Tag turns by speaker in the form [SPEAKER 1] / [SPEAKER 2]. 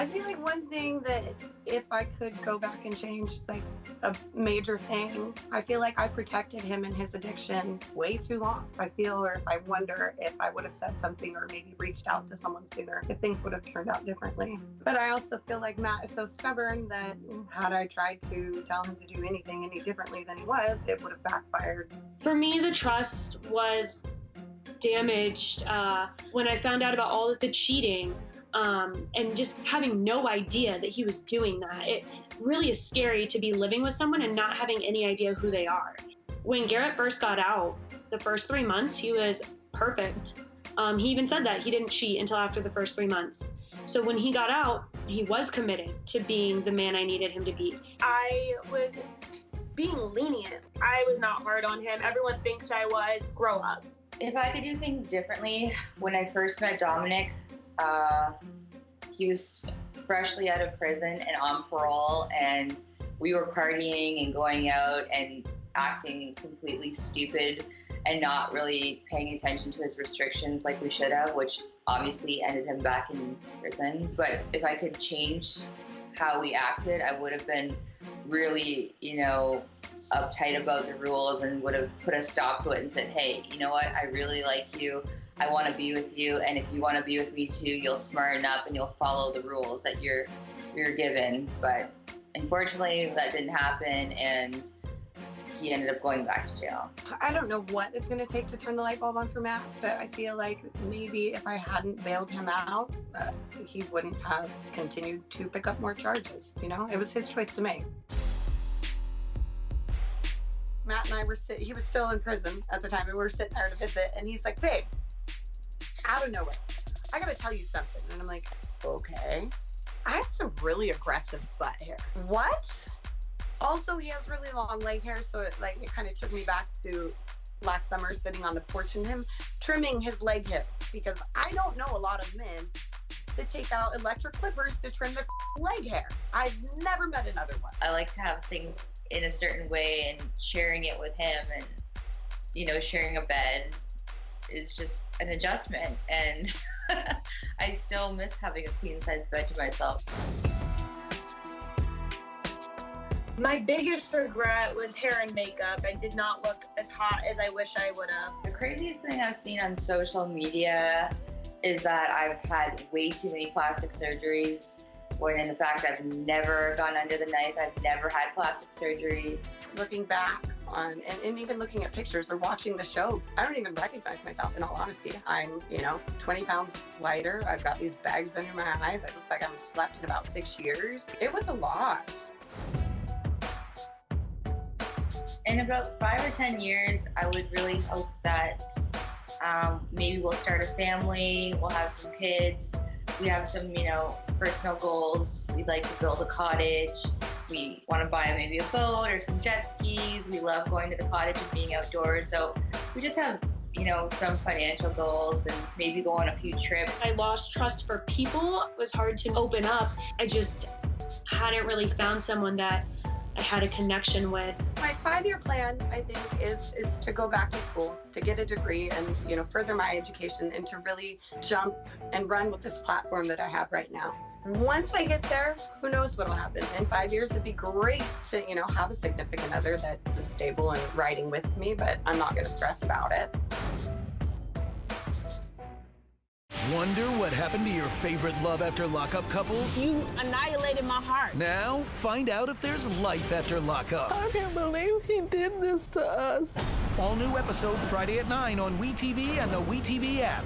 [SPEAKER 1] I feel like one thing that if I could go back and change like a major thing, I feel like I protected him and his addiction way too long. I feel, or if I wonder if I would have said something or maybe reached out to someone sooner, if things would have turned out differently. But I also feel like Matt is so stubborn that had I tried to tell him to do anything any differently than he was, it would have backfired.
[SPEAKER 2] For me, the trust was damaged when I found out about all of the cheating. And just having no idea that he was doing that. It really is scary to be living with someone and not having any idea who they are. When Garrett first got out, the first 3 months, he was perfect. He even said that he didn't cheat until after the first 3 months. So when he got out, he was committed to being the man I needed him to be.
[SPEAKER 3] I was being lenient. I was not hard on him. Everyone thinks I was. Grow up.
[SPEAKER 4] If I could do things differently, when I first met Dominic, he was freshly out of prison and on parole, and we were partying and going out and acting completely stupid and not really paying attention to his restrictions like we should have, which obviously ended him back in prison. But if I could change how we acted, I would have been really, uptight about the rules and would have put a stop to it and said, hey, you know what, I really like you. I want to be with you, and if you want to be with me too, you'll smarten up and you'll follow the rules that you're given. But unfortunately, that didn't happen, and he ended up going back to jail.
[SPEAKER 1] I don't know what it's going to take to turn the light bulb on for Matt, but I feel like maybe if I hadn't bailed him out, he wouldn't have continued to pick up more charges. It was his choice to make. Matt and I he was still in prison at the time, and we were sitting there to visit, and he's like, babe, out of nowhere, I gotta tell you something. And I'm like, okay. I have some really aggressive butt hair.
[SPEAKER 3] What?
[SPEAKER 1] Also, he has really long leg hair, so it kind of took me back to last summer sitting on the porch and him trimming his leg hair, because I don't know a lot of men that take out electric clippers to trim their leg hair. I've never met another one.
[SPEAKER 4] I like to have things in a certain way, and sharing it with him and, sharing a bed is just an adjustment, and I still miss having a queen-size bed to myself.
[SPEAKER 3] My biggest regret was hair and makeup. I did not look as hot as I wish I would have.
[SPEAKER 4] The craziest thing I've seen on social media is that I've had way too many plastic surgeries, when in the fact I've never gone under the knife. I've never had plastic surgery.
[SPEAKER 1] Looking back on, and even looking at pictures or watching the show, I don't even recognize myself, in all honesty. I'm, 20 pounds lighter. I've got these bags under my eyes. I look like I haven't slept in about 6 years. It was a lot.
[SPEAKER 4] In about 5 or 10 years, I would really hope that maybe we'll start a family, we'll have some kids. We have some, personal goals. We'd like to build a cottage. We want to buy maybe a boat or some jet skis. We love going to the cottage and being outdoors. So we just have, some financial goals and maybe go on a few trips.
[SPEAKER 2] I lost trust for people. It was hard to open up. I just hadn't really found someone that I had a connection with.
[SPEAKER 1] My 5-year plan, I think, is to go back to school, to get a degree and, further my education, and to really jump and run with this platform that I have right now. Once I get there, who knows what'll happen. In 5 years, it'd be great to, have a significant other that is stable and riding with me, but I'm not going to stress about it.
[SPEAKER 5] Wonder what happened to your favorite Love After Lockup couples?
[SPEAKER 6] You annihilated my heart.
[SPEAKER 5] Now, find out if there's life after lockup.
[SPEAKER 6] I can't believe he did this to us.
[SPEAKER 5] All new episode Friday at 9 on WeTV and the WeTV app.